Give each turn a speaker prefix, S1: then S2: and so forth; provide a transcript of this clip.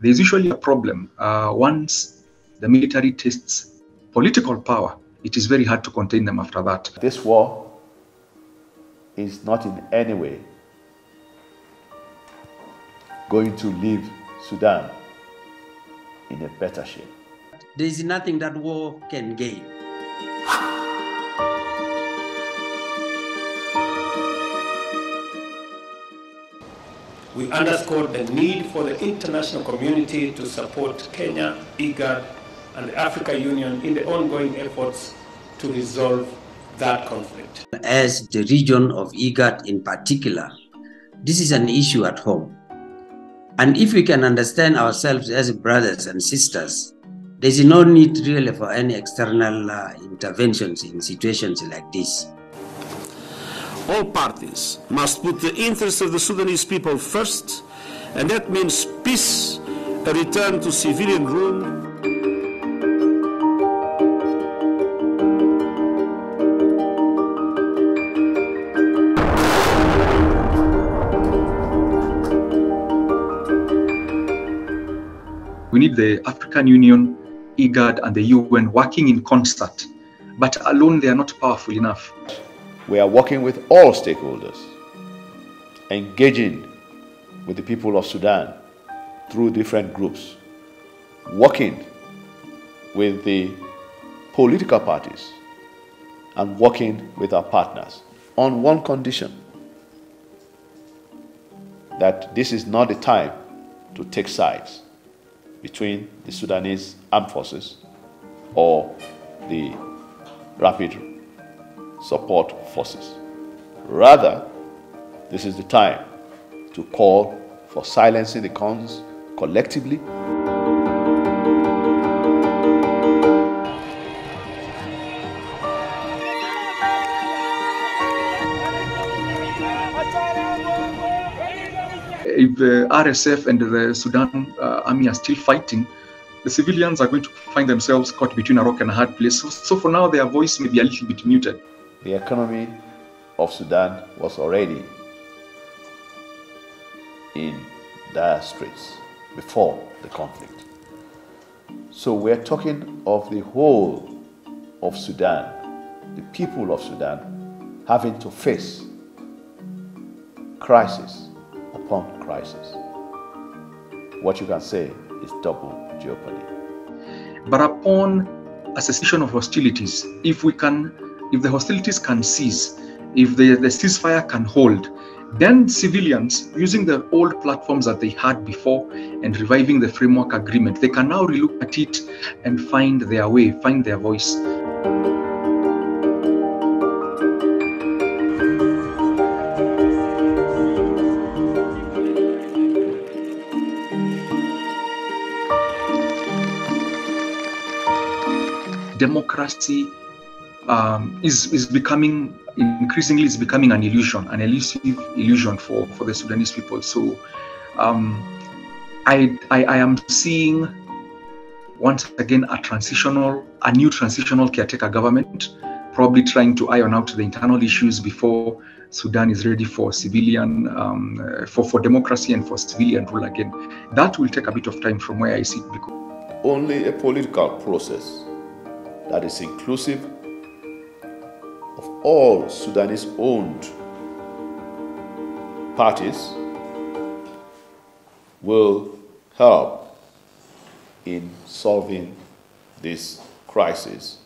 S1: There's usually a problem. Once the military tastes political power, it is very hard to contain them after that.
S2: This war is not in any way going to leave Sudan in a better shape.
S3: There is nothing that war can gain.
S4: We underscore the need for the international community to support Kenya, IGAD, and the African Union in the ongoing efforts to resolve that conflict.
S3: As the region of IGAD in particular, this is an issue at home. And if we can understand ourselves as brothers and sisters, there's no need really for any external interventions in situations like this.
S5: All parties must put the interests of the Sudanese people first, and that means peace, a return to civilian rule.
S1: We need the African Union, IGAD, and the UN working in concert, but alone they are not powerful enough.
S2: We are working with all stakeholders, engaging with the people of Sudan through different groups, working with the political parties, and working with our partners on one condition: that this is not the time to take sides between the Sudanese armed forces or the rapid support forces. Rather, this is the time to call for silencing the guns collectively.
S1: If the RSF and the Sudan army are still fighting, the civilians are going to find themselves caught between a rock and a hard place. So for now, their voice may be a little bit muted.
S2: The economy of Sudan was already in dire straits before the conflict. So we're talking of the whole of Sudan, the people of Sudan, having to face crisis upon crisis. What you can say is double jeopardy.
S1: But upon a cessation of hostilities, if the hostilities can cease, if the ceasefire can hold, then civilians, using the old platforms that they had before and reviving the framework agreement, they can now relook at it and find their way, find their voice. Democracy is becoming increasingly an illusion, an elusive illusion for the Sudanese people. So I am seeing once again a new transitional caretaker government, probably trying to iron out the internal issues before Sudan is ready for civilian, for democracy and for civilian rule again. That will take a bit of time from where I sit. Because
S2: only a political process that is inclusive of all Sudanese-owned parties will help in solving this crisis